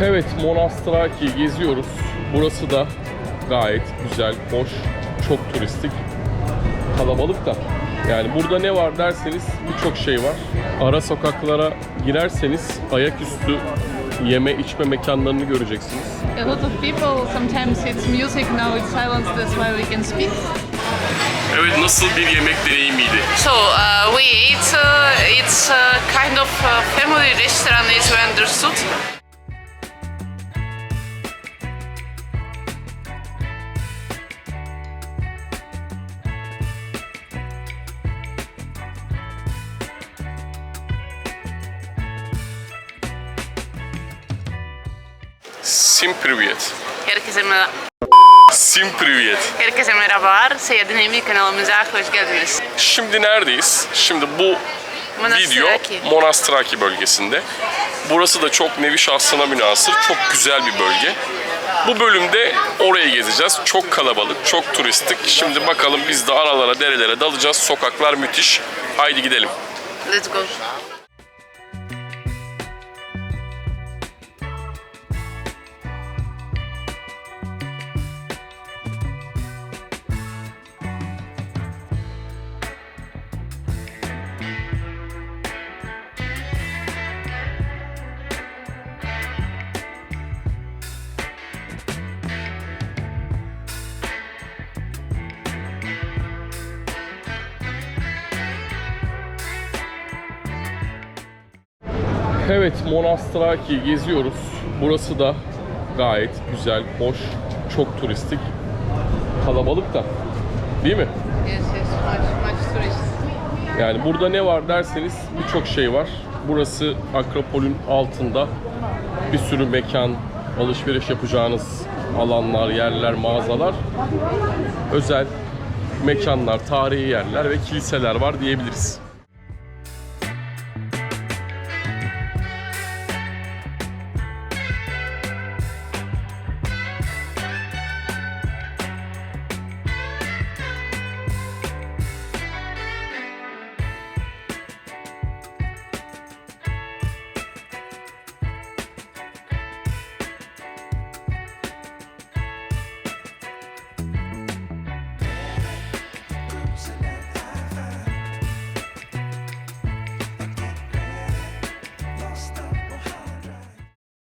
Evet, Monastraki geziyoruz. Burası da gayet güzel, hoş, çok turistik, kalabalık da. Yani burada ne var derseniz birçok şey var. Ara sokaklara girerseniz ayaküstü yeme içme mekanlarını göreceksiniz. A lot of people, sometimes it's music, now it's silence, that's why we can speak. Evet, nasıl bir yemek deneyimiydi? So we ate, it's kind of family restaurant as we understood. Всем привет. Всем привет. Herkese merhabalar. Seyyar Deneyimli kanalımıza hoş geldiniz. Şimdi neredeyiz? Şimdi bu Monastraki. video Monastraki bölgesinde. Burası da çok nevi şahsına münhasır, çok güzel bir bölge. Bu bölümde orayı gezeceğiz. Çok kalabalık, çok turistik. Şimdi bakalım biz de aralara, derelere dalacağız. Sokaklar müthiş. Haydi gidelim. Let's go. Evet, Monastraki geziyoruz. Burası da gayet güzel, hoş, çok turistik, kalabalık da. Değil mi? Yes, much tourists. Yani burada ne var derseniz birçok şey var. Burası Akropol'ün altında bir sürü mekan, alışveriş yapacağınız alanlar, yerler, mağazalar, özel mekanlar, tarihi yerler ve kiliseler var diyebiliriz.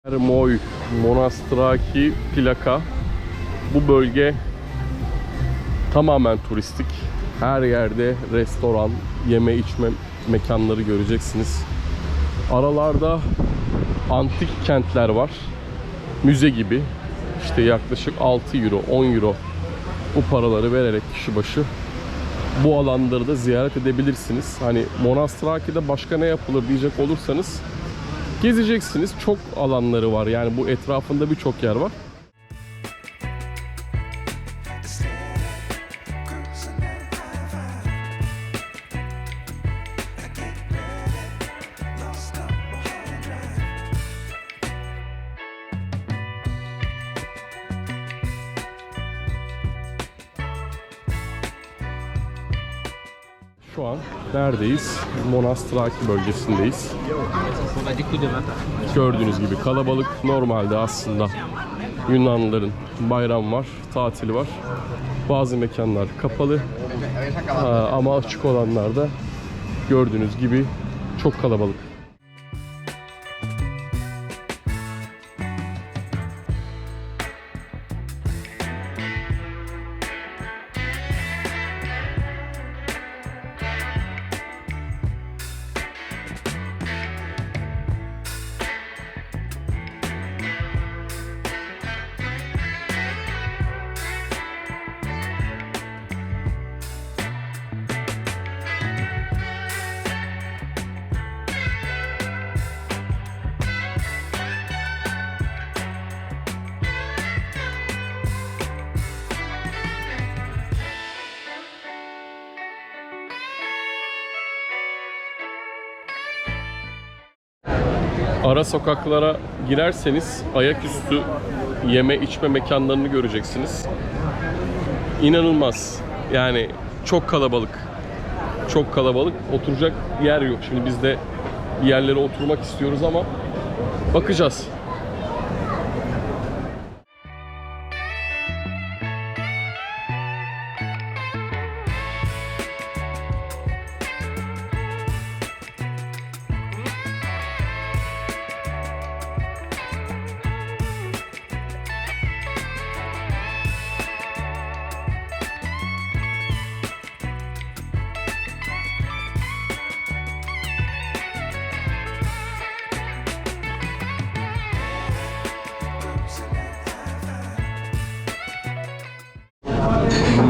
Ermoy, Monastraki plaka. Bu bölge tamamen turistik. Her yerde restoran, yeme içme mekanları göreceksiniz. Aralarda antik kentler var. Müze gibi. İşte yaklaşık 6 euro, 10 euro bu paraları vererek kişi başı bu alanları da ziyaret edebilirsiniz. Hani Monastraki'de başka ne yapılır diyecek olursanız gezeceksiniz. Çok alanları var. Yani bu etrafında birçok yer var. Şu an neredeyiz? Monastraki bölgesindeyiz. Gördüğünüz gibi kalabalık. Normalde aslında Yunanlıların bayram var, tatili var. Bazı mekanlar kapalı ama açık olanlar da gördüğünüz gibi çok kalabalık. Ara sokaklara girerseniz ayaküstü yeme içme mekanlarını göreceksiniz. İnanılmaz. Yani çok kalabalık. Çok kalabalık. Oturacak yer yok. Şimdi biz de bir yerlere oturmak istiyoruz ama bakacağız.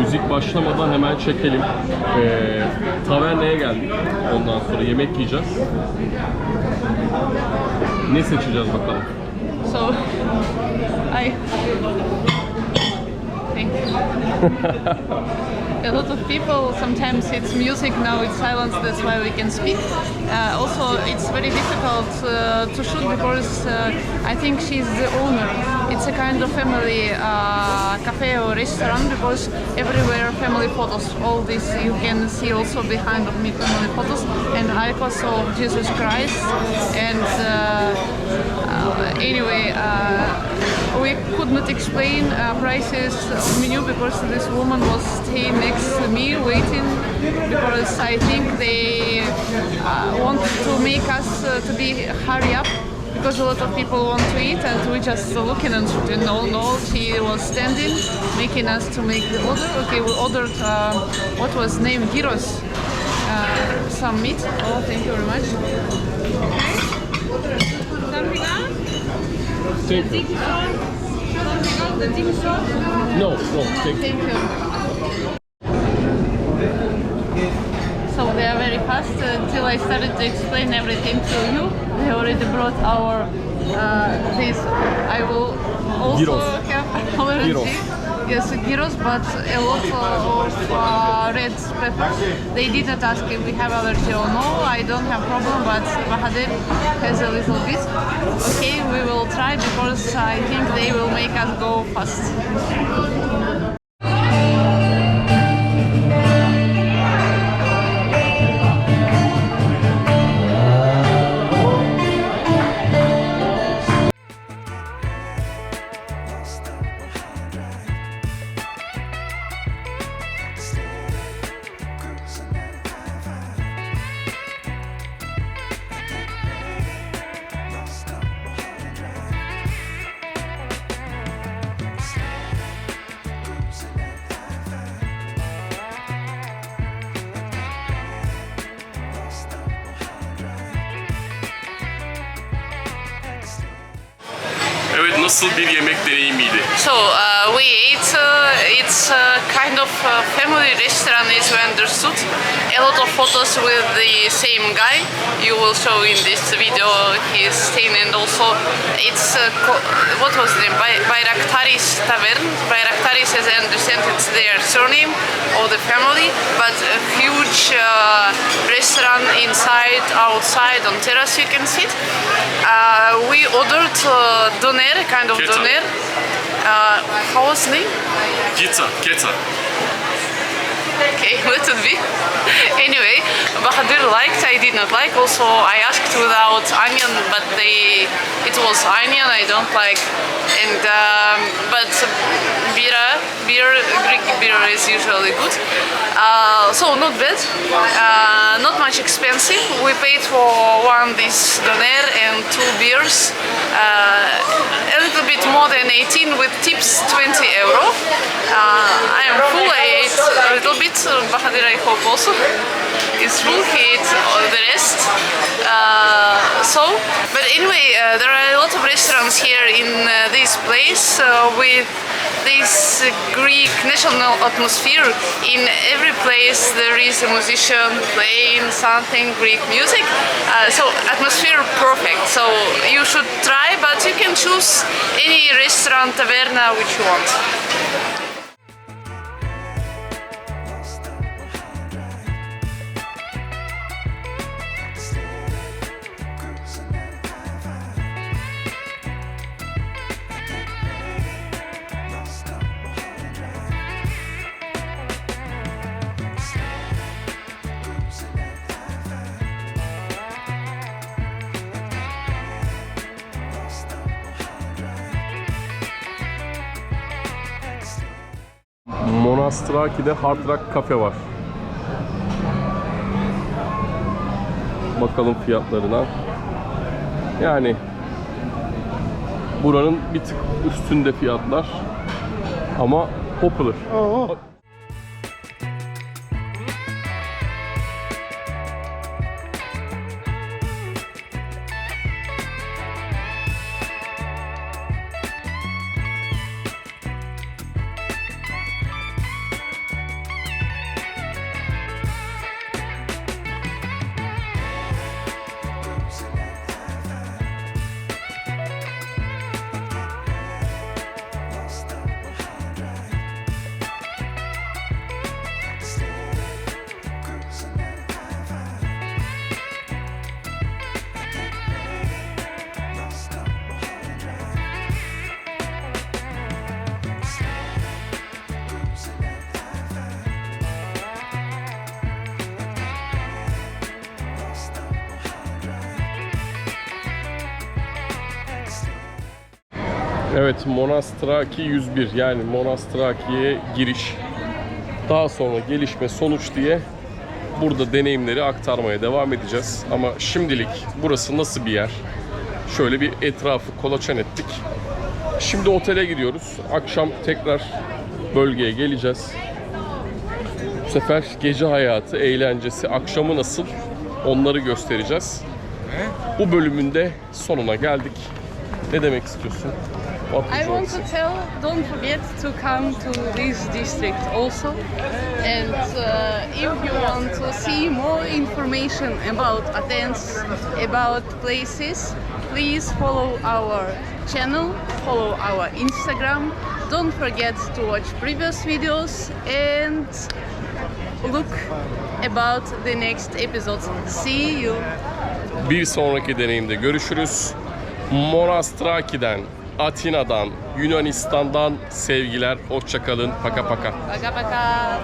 müzik başlamadan hemen çekelim. Taverneye geldik. Ondan sonra yemek yiyeceğiz. Ne seçeceğiz bakalım. So, I think a lot of people, sometimes it's music, now it's silence, that's why we can speak. Also, it's very difficult to shoot because I think she's the owner. It's a kind of family cafe or restaurant because everywhere family photos. All this you can see also behind of me family photos and icons of Jesus Christ. And anyway, we could not explain prices of menu because this woman was staying next to me waiting because I think they want to make us to be hurry up because a lot of people want to eat and we just looking and shooting. No, she was standing making us to make the order. Okay, we ordered what was named gyros, some meat. Oh, thank you very much. Okay. Something else? Thank you. The deep sauce? No, thank you. Thank you. So they are very fast until I started to explain everything to you. They already brought our this. I will also Gyros. have allergy. Gyros. Yes, gyros, but a lot of red pepper. They didn't ask if we have allergy or no. I don't have problem, but Bahadir has a little bit. Okay, we will try because I think they will make us go fast. Evet, nasıl bir yemek deneyimiydi? So we ate. It's kind of family restaurant, as we understood. A lot of photos with the same guy. You will show in this video his staying, and also it's what was the name? Bayraktaris Tavern. Bayraktaris, as I understand, it's their surname of the family. But a huge restaurant inside, outside, on terrace you can sit. We ordered doner, kind of Keta. doner. How was the name? Keta. Okay, let it be. Anyway, Bahadir liked, I did not like. Also, I asked without onion, but it was onion, I don't like. And but Greek beer is usually good. So not bad, not much expensive. We paid for one this doner and 2 beers, a little bit more than 18 with tips 20 euro. I am full, I ate a little bit, Bahadir I hope also is full, he ate the rest. But anyway, there are a lot of restaurants here in this place with this Greek national atmosphere. In every place there is a musician playing something Greek music. So atmosphere perfect. So you should try, but you can choose any restaurant, taverna which you want. Monastraki'de Hard Rock Cafe var. Bakalım fiyatlarına. Yani buranın bir tık üstünde fiyatlar ama popular. Evet, Monastraki 101 yani Monastraki'ye giriş. Daha sonra gelişme sonuç diye burada deneyimleri aktarmaya devam edeceğiz. Ama şimdilik burası nasıl bir yer? Şöyle bir etrafı kolaçan ettik. Şimdi otele gidiyoruz. Akşam tekrar bölgeye geleceğiz. Bu sefer gece hayatı, eğlencesi, akşamı nasıl onları göstereceğiz. Bu bölümün de sonuna geldik. Ne demek istiyorsun? What would I you want say? to tell, don't forget to come to this district also. And if you want to see more information about Athens, about places, please follow our channel, follow our Instagram. Don't forget to watch previous videos and look about the next episode. See you! Bir sonraki deneyimde görüşürüz. Monastraki'den, Atina'dan, Yunanistan'dan sevgiler. Hoşça kalın. Paka paka. Пока-пока!